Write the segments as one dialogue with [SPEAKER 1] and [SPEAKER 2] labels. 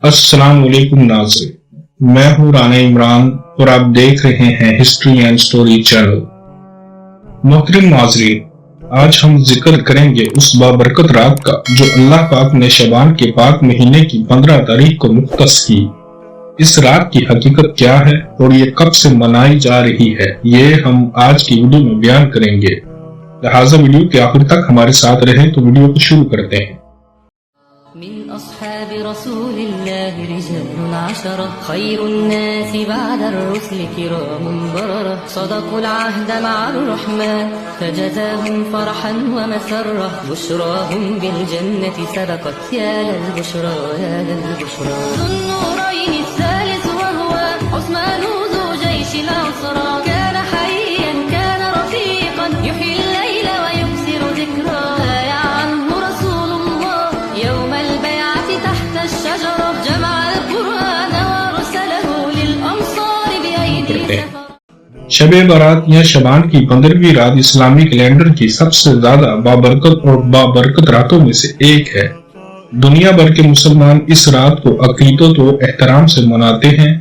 [SPEAKER 1] अस्सलाम वालेकुम नाज़रीन, मैं हूँ राना इमरान और आप देख रहे हैं हिस्ट्री एंड स्टोरी चैनल। मोहतरम नाज़रीन, आज हम जिक्र करेंगे उस बाबरकत रात का जो अल्लाह पाक ने शबान के पाक महीने की 15 तारीख को मुख्तस की। इस रात की हकीकत क्या है और ये कब से मनाई जा रही है, ये हम आज की वीडियो में बयान करेंगे। लिहाजा वीडियो के आखिर तक हमारे साथ रहें। तो वीडियो को शुरू करते हैं।
[SPEAKER 2] من أصحاب رسول الله رجال عشرة خير الناس بعد الرسل كرام بررة صدقوا العهد مع الرحمن فجزاهم فرحا ومسرة بشراهم بالجنة سبقت يا للبشرى يا للبشرى ذو النورين الثالث وهو عثمان ذو جيش العسرى كان حيا كان رفيقا يحيي الليل ويكسر ذكرى بايع عنه رسول الله يوم البيعة تحت الشجرة جمع القرآن وارسله للأمصار بأيدي
[SPEAKER 1] शब बारात या शबान की 15वीं रात इस्लामी कैलेंडर की सबसे ज्यादा बाबरकत रातों में से एक है। दुनिया भर के मुसलमान इस रात को अकीदत और एहतराम से मनाते हैं।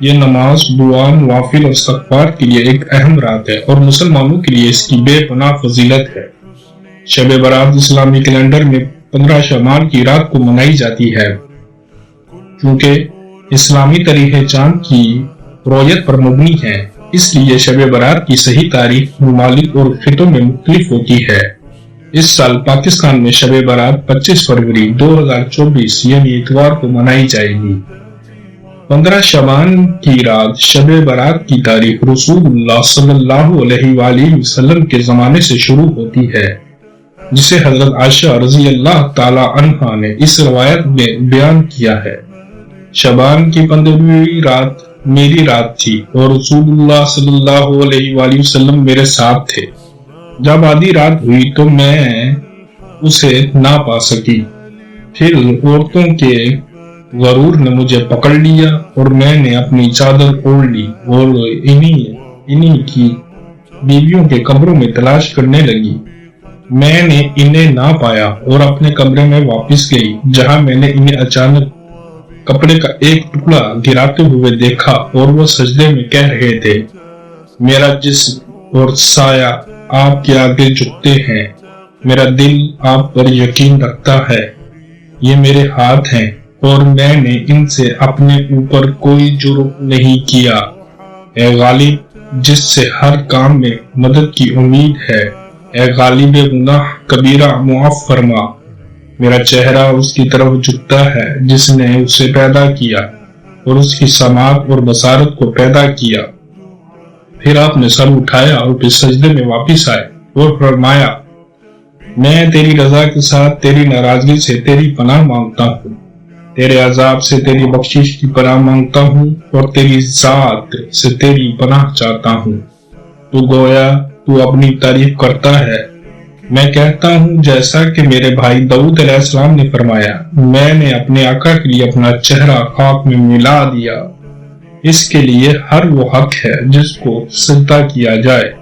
[SPEAKER 1] ये नमाज, दुआ, नवाफिल और इस्तग़फ़ार के लिए एक अहम रात है और मुसलमानों के लिए इसकी बेपनाह फजीलत है। शब बारात इस्लामी कैलेंडर में 15 शबान की रात को मनाई जाती है। क्योंकि इस्लामी तारीख़ चांद की रोयत पर मबनी है, इसलिए शब बारात की सही तारीख ममालिक और खितों में मुख्तलिफ होती है। इस साल पाकिस्तान में शब बारात 25 फरवरी 2024 यानी इतवार को मनाई जाएगी। 15 शबान की रात शब बारात की तारीख रसूलुल्लाह सल्लल्लाहु अलैहि वसल्लम के जमाने से शुरू होती है, जिसे हजरत आयशा रज़ी अल्लाह ताला अन्हा ने इस रवायत में बयान किया है। शबान की 15वीं रात मेरी रात थी और रसूलुल्लाह सल्लल्लाहु अलैहि वसल्लम मेरे साथ थे। जब आधी रात हुई तो मैं उसे ना पा सकी। फिर औरतों के गरूर ने मुझे पकड़ लिया और मैंने अपनी चादर ओढ़ ली और इन्हीं की बीवियों के कमरों में तलाश करने लगी। मैंने इन्हें ना पाया और अपने कमरे में वापस गई, जहां मैंने इन्हें अचानक कपड़े का एक टुकड़ा गिराते हुए देखा और वो सजदे में कह रहे थे, मेरा जिस्म और साया आपके आगे झुकते हैं, मेरा दिल आप पर यकीन रखता है, ये मेरे हाथ हैं और मैंने इनसे अपने ऊपर कोई जुर्म नहीं किया। ए गालिब, जिससे हर काम में मदद की उम्मीद है, ए गालिब गुनाह कबीरा मुआफ फरमा। मेरा चेहरा उसकी तरफ झुकता है जिसने उसे पैदा किया और उसकी समात और बसारत को पैदा किया। फिर आपने सर उठाया और फिर सजदे में वापस आए और फरमाया, मैं तेरी रजा के साथ तेरी नाराजगी से तेरी पनाह मांगता हूँ, तेरे अजाब से तेरी बख्शिश की पनाह मांगता हूँ और तेरी जात से तेरी पनाह चाहता हूँ। तू गोया तू अपनी तारीफ करता है, मैं कहता हूँ जैसा कि मेरे भाई दाऊद अलैहिस्सलाम ने फरमाया, मैंने अपने आका के लिए अपना चेहरा खाक में मिला दिया। इसके लिए हर वो हक है जिसको सजदा किया जाए।